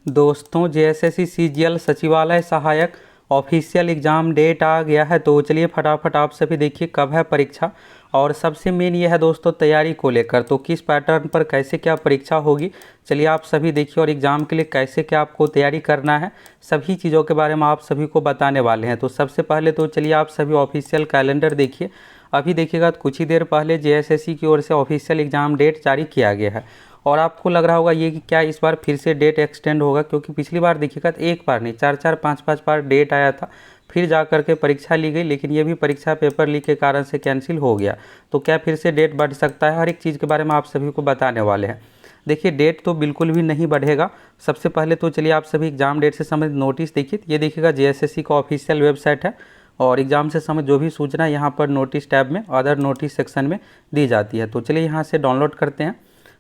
दोस्तों JSSC CGL सचिवालय सहायक ऑफिशियल एग्ज़ाम डेट आ गया है। तो चलिए फटाफट आप सभी देखिए कब है परीक्षा, और सबसे मेन ये है दोस्तों तैयारी को लेकर, तो किस पैटर्न पर कैसे क्या परीक्षा होगी चलिए आप सभी देखिए, और एग्ज़ाम के लिए कैसे क्या आपको तैयारी करना है सभी चीज़ों के बारे में आप सभी को बताने वाले हैं। तो सबसे पहले तो चलिए आप सभी ऑफिशियल कैलेंडर देखिए। अभी देखिएगा तो कुछ ही देर पहले जेएसएससी की ओर से ऑफिशियल एग्ज़ाम डेट जारी किया गया है, और आपको लग रहा होगा ये कि क्या इस बार फिर से डेट एक्सटेंड होगा, क्योंकि पिछली बार देखिएगा तो एक बार नहीं 4-4 5-5 बार डेट आया था, फिर जा कर के परीक्षा ली गई, लेकिन ये भी परीक्षा पेपर लीक के कारण से कैंसिल हो गया। तो क्या फिर से डेट बढ़ सकता है, हर एक चीज़ के बारे में आप सभी को बताने वाले हैं। देखिए डेट तो बिल्कुल भी नहीं बढ़ेगा। सबसे पहले तो चलिए आप सभी एग्जाम डेट से संबंधित नोटिस देखिए। ये देखिएगा जेएसएससी का ऑफिशियल वेबसाइट है, और एग्जाम से संबंधित जो भी सूचना यहाँ पर नोटिस टैब में अदर नोटिस सेक्शन में दी जाती है। तो चलिए यहाँ से डाउनलोड करते हैं।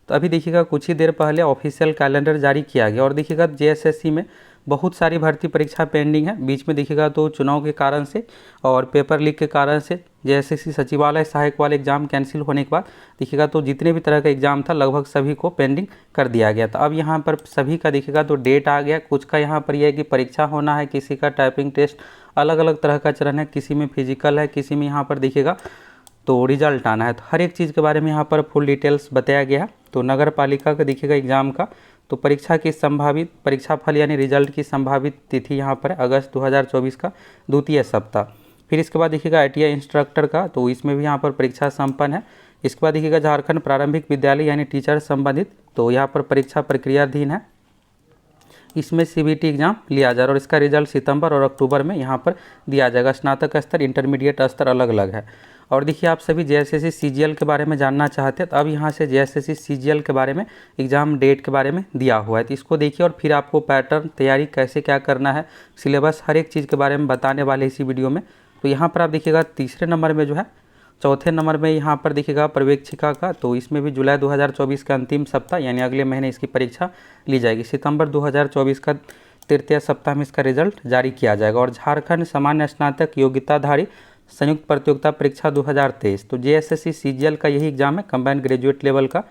तो अभी देखिएगा कुछ ही देर पहले ऑफिशियल कैलेंडर जारी किया गया, और देखिएगा जेएसएससी में बहुत सारी भर्ती परीक्षा पेंडिंग है। बीच में देखिएगा तो चुनाव के कारण से और पेपर लीक के कारण से जेएसएससी सचिवालय सहायक वाले एग्जाम कैंसिल होने के बाद देखिएगा तो जितने भी तरह का एग्जाम था लगभग सभी को पेंडिंग कर दिया गया था। अब यहाँ पर सभी का देखिएगा तो डेट आ गया। कुछ का यहाँ पर यह है कि परीक्षा होना है, किसी का टाइपिंग टेस्ट, अलग अलग तरह का चरण है, किसी में फिजिकल है, किसी में यहाँ पर देखिएगा तो रिजल्ट आना है। तो हर एक चीज़ के बारे में यहाँ पर फुल डिटेल्स बताया गया है। तो नगर पालिका का देखिएगा एग्जाम का तो परीक्षा की संभावित परीक्षा फल यानी रिजल्ट की संभावित तिथि यहाँ पर है अगस्त 2024 का द्वितीय सप्ताह। फिर इसके बाद देखिएगा आईटीआई इंस्ट्रक्टर का, तो इसमें भी यहाँ पर परीक्षा संपन्न है। इसके बाद देखिएगा झारखंड प्रारंभिक विद्यालय यानी टीचर संबंधित, तो यहाँ पर परीक्षा प्रक्रियाधीन है। इसमें सीबीटी एग्जाम लिया जा रहा है, और इसका रिजल्ट सितंबर और अक्टूबर में यहाँ पर दिया जाएगा। स्नातक स्तर, इंटरमीडिएट स्तर अलग अलग है। और देखिए आप सभी जेएसएससी सीजीएल के बारे में जानना चाहते हैं, तो अब यहाँ से जेएसएससी सीजीएल के बारे में एग्जाम डेट के बारे में दिया हुआ है। तो इसको देखिए, और फिर आपको पैटर्न तैयारी कैसे क्या करना है, सिलेबस हर एक चीज़ के बारे में बताने वाले इसी वीडियो में। तो यहाँ पर आप देखिएगा तीसरे नंबर में जो है, चौथे नंबर में यहाँ पर देखिएगा पर्यवेक्षिका का, तो इसमें भी जुलाई 2024 का अंतिम सप्ताह यानी अगले महीने इसकी परीक्षा ली जाएगी। सितंबर 2024 का तृतीय सप्ताह में इसका रिजल्ट जारी किया जाएगा। और झारखंड सामान्य स्नातक योग्यताधारी संयुक्त प्रतियोगिता परीक्षा 2023, तो जेएसएससी सीजीएल का यही एग्जाम है कंबाइंड ग्रेजुएट लेवल का,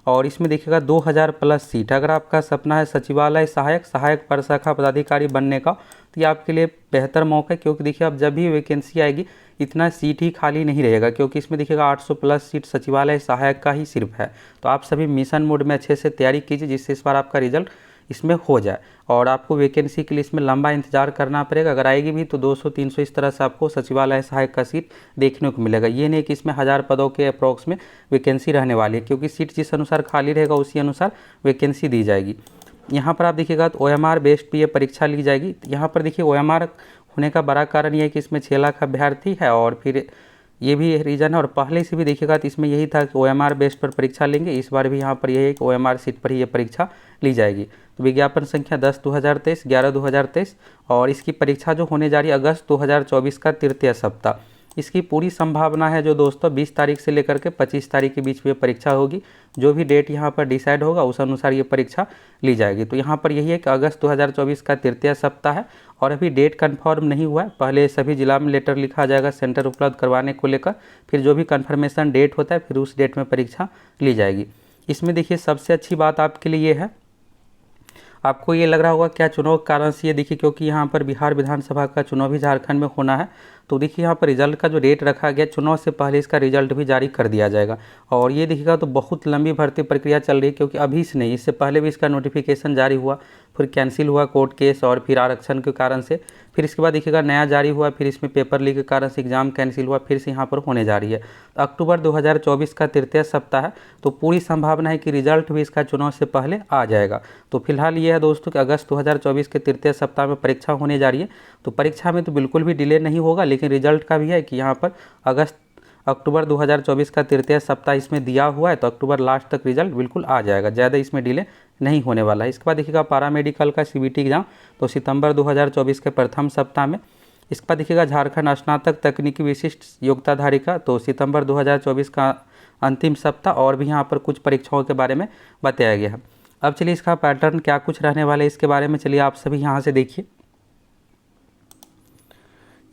और इसमें देखिएगा 2000 प्लस सीट। अगर आपका सपना है सचिवालय सहायक प्रशाखा पदाधिकारी बनने का, तो ये आपके लिए बेहतर मौका है, क्योंकि देखिए अब जब भी वैकेंसी आएगी इतना सीट ही खाली नहीं रहेगा, क्योंकि इसमें देखिएगा 800 प्लस सीट सचिवालय सहायक का ही सिर्फ है। तो आप सभी मिशन मोड में अच्छे से तैयारी कीजिए, जिससे इस बार आपका रिजल्ट इसमें हो जाए, और आपको वैकेंसी के लिए इसमें लंबा इंतजार करना पड़ेगा। अगर आएगी भी तो 200-300 इस तरह से आपको सचिवालय सहायक का सीट देखने को मिलेगा। ये नहीं कि इसमें 1000 पदों के अप्रॉक्स में वैकेंसी रहने वाली है, क्योंकि सीट जिस अनुसार खाली रहेगा उसी अनुसार वैकेंसी दी जाएगी। यहाँ पर आप देखिएगा तो ओएमआर बेस्ड पे ये परीक्षा ली जाएगी। यहाँ पर देखिए ओएमआर होने का बड़ा कारण ये है कि इसमें 6 लाख अभ्यर्थी है, और फिर ये भी रीज़न है। और पहले से भी देखिएगा तो इसमें यही था कि ओएमआर बेस्ड पर परीक्षा लेंगे, इस बार भी यहाँ पर यही है कि ओएमआर सीट पर ही ये परीक्षा ली जाएगी। तो विज्ञापन संख्या 10/2023, 11/2023, और इसकी परीक्षा जो होने जा रही है अगस्त 2024 का तृतीय सप्ताह। इसकी पूरी संभावना है जो दोस्तों 20 तारीख से लेकर के 25 तारीख के बीच में परीक्षा होगी। जो भी डेट यहाँ पर डिसाइड होगा उस अनुसार ये परीक्षा ली जाएगी। तो यहाँ पर यही है कि अगस्त 2024 का तृतीय सप्ताह है, और अभी डेट कंफर्म नहीं हुआ है। पहले सभी जिला में लेटर लिखा जाएगा सेंटर उपलब्ध करवाने को लेकर, फिर जो भी कंफर्मेशन डेट होता है फिर उस डेट में परीक्षा ली जाएगी। इसमें देखिए सबसे अच्छी बात आपके लिए ये है, आपको ये लग रहा होगा क्या चुनाव के कारण से, ये देखिए क्योंकि यहाँ पर बिहार विधानसभा का चुनाव भी झारखंड में होना है। तो देखिए यहाँ पर रिजल्ट का जो डेट रखा गया, चुनाव से पहले इसका रिजल्ट भी जारी कर दिया जाएगा। और ये देखिएगा तो बहुत लंबी भर्ती प्रक्रिया चल रही है, क्योंकि अभी से नहीं, इससे पहले भी इसका नोटिफिकेशन जारी हुआ, फिर कैंसिल हुआ कोर्ट केस और फिर आरक्षण के कारण से, फिर इसके बाद देखिएगा नया जारी हुआ, फिर इसमें पेपर लीक के कारण से एग्जाम कैंसिल हुआ, फिर से यहाँ पर होने जा रही है। तो अक्टूबर 2024 का तृतीय सप्ताह है, तो पूरी संभावना है कि रिजल्ट भी इसका चुनाव से पहले आ जाएगा। तो फिलहाल ये है दोस्तों कि अगस्त 2024 के तृतीय सप्ताह में परीक्षा होने जा रही है। तो परीक्षा में तो बिल्कुल भी डिले नहीं होगा, लेकिन रिजल्ट का भी है कि यहाँ पर अक्टूबर 2024 का तृतीय सप्ताह इसमें दिया हुआ है, तो अक्टूबर लास्ट तक रिजल्ट बिल्कुल आ जाएगा, ज़्यादा इसमें डिले नहीं होने वाला है। इसके बाद देखिएगा पैरामेडिकल का सीबीटी एग्जाम, तो सितंबर 2024 के प्रथम सप्ताह में। इसके बाद देखिएगा झारखंड स्नातक तकनीकी विशिष्ट योग्यताधारी का, तो सितंबर 2024 का अंतिम सप्ताह, और भी यहाँ पर कुछ परीक्षाओं के बारे में बताया गया है। अब चलिए इसका पैटर्न क्या कुछ रहने वाला है इसके बारे में चलिए आप सभी यहाँ से देखिए।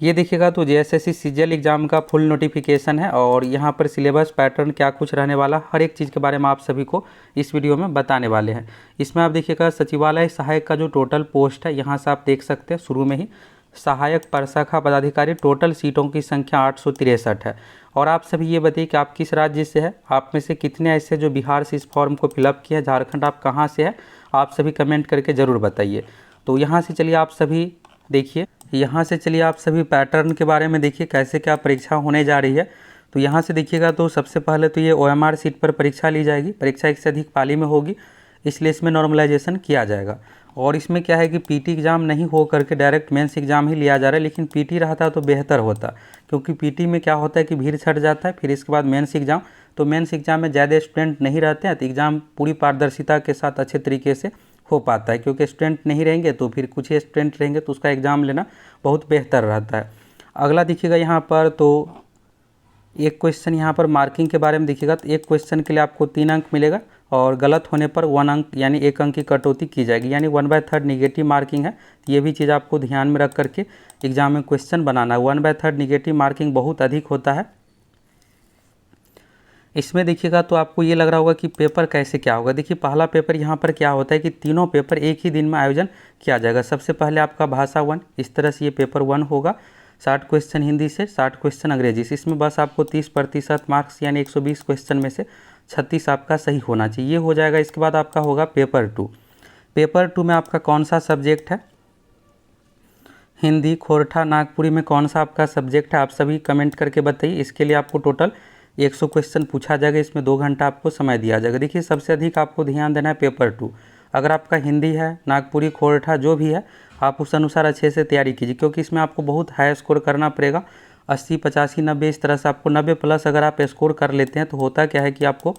ये देखिएगा तो जेएसएससी सीजीएल एग्ज़ाम का फुल नोटिफिकेशन है और यहाँ पर सिलेबस पैटर्न क्या कुछ रहने वाला, हर एक चीज़ के बारे में आप सभी को इस वीडियो में बताने वाले हैं। इसमें आप देखिएगा सचिवालय सहायक का जो टोटल पोस्ट है, यहाँ से आप देख सकते हैं शुरू में ही सहायक प्रशाखा पदाधिकारी, टोटल सीटों की संख्या 863 है। और आप सभी ये बताइए कि आप किस राज्य से है, आप में से कितने ऐसे जो बिहार से इस फॉर्म को फिलअप किया है, झारखंड आप कहाँ से है, आप सभी कमेंट करके ज़रूर बताइए। तो यहाँ से चलिए आप सभी देखिए, यहाँ से चलिए आप सभी पैटर्न के बारे में देखिए कैसे क्या परीक्षा होने जा रही है। तो यहाँ से देखिएगा तो सबसे पहले तो ये ओएमआर सीट पर परीक्षा ली जाएगी, परीक्षा एक से अधिक पाली में होगी, इसलिए इसमें नॉर्मलाइजेशन किया जाएगा। और इसमें क्या है कि पीटी एग्ज़ाम नहीं हो करके डायरेक्ट मेंस एग्ज़ाम ही लिया जा रहा है, लेकिन पीटी रहता तो बेहतर होता, क्योंकि पीटी में क्या होता है कि भीड़ छट जाता है, फिर इसके बाद मेंस एग्ज़ाम, तो मेंस एग्ज़ाम में ज़्यादा स्टूडेंट नहीं रहते हैं, तो एग्ज़ाम पूरी पारदर्शिता के साथ अच्छे तरीके से हो पाता है, क्योंकि स्टूडेंट नहीं रहेंगे तो फिर कुछ ही स्टूडेंट रहेंगे तो उसका एग्ज़ाम लेना बहुत बेहतर रहता है। अगला देखिएगा यहाँ पर तो एक क्वेश्चन यहाँ पर मार्किंग के बारे में देखिएगा, तो एक क्वेश्चन के लिए आपको 3 अंक मिलेगा और गलत होने पर 1 अंक यानी 1 अंक की कटौती की जाएगी, यानी 1/3 निगेटिव मार्किंग है। ये भी चीज़ आपको ध्यान में रख करके एग्जाम में क्वेश्चन बनाना है। 1/3 निगेटिव मार्किंग बहुत अधिक होता है। इसमें देखिएगा तो आपको ये लग रहा होगा कि पेपर कैसे क्या होगा। देखिए पहला पेपर यहाँ पर क्या होता है कि तीनों पेपर एक ही दिन में आयोजन किया जाएगा। सबसे पहले आपका भाषा 1, इस तरह से ये पेपर 1 होगा, 60 क्वेश्चन हिंदी से, 60 क्वेश्चन अंग्रेजी से। इसमें बस आपको 30% मार्क्स यानी 120 क्वेश्चन में से 36 आपका सही होना चाहिए, ये हो जाएगा। इसके बाद आपका होगा पेपर 2। पेपर 2 में आपका कौन सा सब्जेक्ट है, हिंदी, खोरठा, नागपुरी में कौन सा आपका सब्जेक्ट है, आप सभी कमेंट करके बताइए। इसके लिए आपको टोटल 100 क्वेश्चन पूछा जाएगा, इसमें 2 घंटा आपको समय दिया जाएगा। देखिए सबसे अधिक आपको ध्यान देना है पेपर 2। अगर आपका हिंदी है, नागपुरी, खोरठा जो भी है, आप उस अनुसार अच्छे से तैयारी कीजिए, क्योंकि इसमें आपको बहुत हाई स्कोर करना पड़ेगा। 80, 85, 90 इस तरह से आपको 90 प्लस अगर आप स्कोर कर लेते हैं तो होता क्या है कि आपको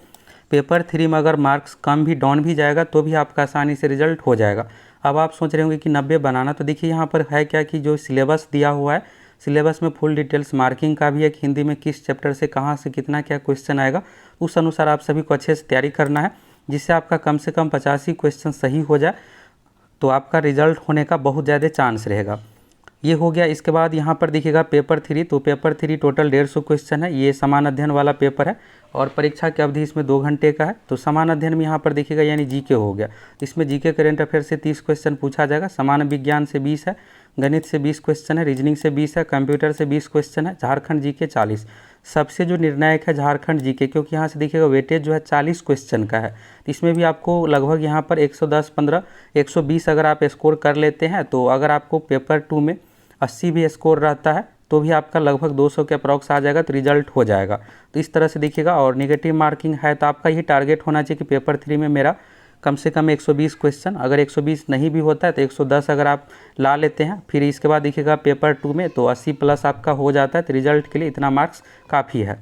पेपर 3 में अगर मार्क्स कम भी डाउन भी जाएगा तो भी आपका आसानी से रिजल्ट हो जाएगा। अब आप सोच रहे होंगे कि 90 बनाना, तो देखिए यहाँ पर है क्या कि जो सिलेबस दिया हुआ है, सिलेबस में फुल डिटेल्स मार्किंग का भी है कि हिंदी में किस चैप्टर से कहाँ से कितना क्या क्वेश्चन आएगा, उस अनुसार आप सभी को अच्छे से तैयारी करना है, जिससे आपका कम से कम 85 क्वेश्चन सही हो जाए, तो आपका रिजल्ट होने का बहुत ज़्यादा चांस रहेगा। ये हो गया। इसके बाद यहाँ पर देखिएगा पेपर 3, तो पेपर 3 टोटल 150 क्वेश्चन है, ये समान अध्ययन वाला पेपर है और परीक्षा की अवधि इसमें 2 घंटे का है। तो समान अध्ययन में यहाँ पर देखिएगा यानी जीके हो गया, इसमें जीके करेंट अफेयर से 30 क्वेश्चन पूछा जाएगा, सामान्य विज्ञान से 20 है, गणित से 20 क्वेश्चन है, रीजनिंग से 20 है, कंप्यूटर से 20 क्वेश्चन है, झारखंड जीके 40। सबसे जो निर्णायक है झारखंड जीके, क्योंकि यहाँ से देखिएगा वेटेज जो है 40 क्वेश्चन का है, तो इसमें भी आपको लगभग यहाँ पर 110, 15, 120 अगर आप स्कोर कर लेते हैं, तो अगर आपको पेपर 2 में 80 भी स्कोर रहता है तो भी आपका लगभग 200 के अप्रॉक्स आ जाएगा, तो रिजल्ट हो जाएगा। तो इस तरह से देखिएगा। और नेगेटिव मार्किंग है तो आपका ये टारगेट होना चाहिए कि पेपर 3 में मेरा कम से कम 120 क्वेश्चन, अगर 120 नहीं भी होता है तो 110 अगर आप ला लेते हैं, फिर इसके बाद देखिएगा पेपर 2 में तो 80 प्लस आपका हो जाता है, तो रिजल्ट के लिए इतना मार्क्स काफ़ी है।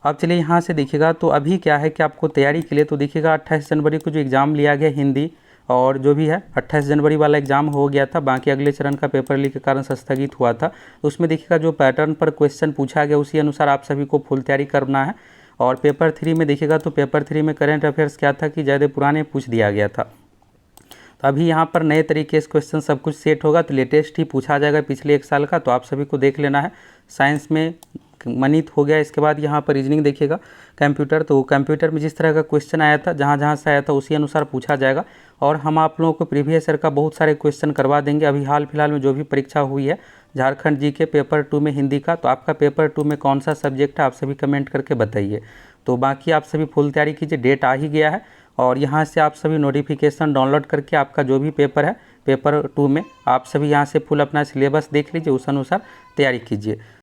अब चलिए यहाँ से देखिएगा तो अभी क्या है कि आपको तैयारी के लिए तो देखिएगा 28 जनवरी को जो एग्ज़ाम लिया गया हिंदी और जो भी है 28 जनवरी वाला एग्ज़ाम हो गया था, बाकी अगले चरण का पेपर लीक के कारण स्थगित हुआ था। तो उसमें देखिएगा जो पैटर्न पर क्वेश्चन पूछा गया उसी अनुसार आप सभी को फुल तैयारी करना है। और पेपर 3 में देखिएगा तो पेपर 3 में करेंट अफेयर्स क्या था कि ज़्यादा पुराने पूछ दिया गया था, तो अभी यहाँ पर नए तरीके से क्वेश्चन सब कुछ सेट होगा, तो लेटेस्ट ही पूछा जाएगा पिछले 1 साल का, तो आप सभी को देख लेना है। साइंस में मनीत हो गया। इसके बाद यहाँ पर रीजनिंग देखिएगा, कंप्यूटर, तो कंप्यूटर में जिस तरह का क्वेश्चन आया था, जहाँ जहाँ से आया था उसी अनुसार पूछा जाएगा। और हम आप लोगों को प्रीवियस ईयर का बहुत सारे क्वेश्चन करवा देंगे। अभी हाल फिलहाल में जो भी परीक्षा हुई है झारखंड जी के पेपर 2 में हिंदी का, तो आपका पेपर 2 में कौन सा सब्जेक्ट है आप सभी कमेंट करके बताइए। तो बाकी आप सभी फुल तैयारी कीजिए, डेट आ ही गया है और यहाँ से आप सभी नोटिफिकेशन डाउनलोड करके आपका जो भी पेपर है पेपर 2 में आप सभी यहाँ से फुल अपना सिलेबस देख लीजिए, उस अनुसार तैयारी कीजिए।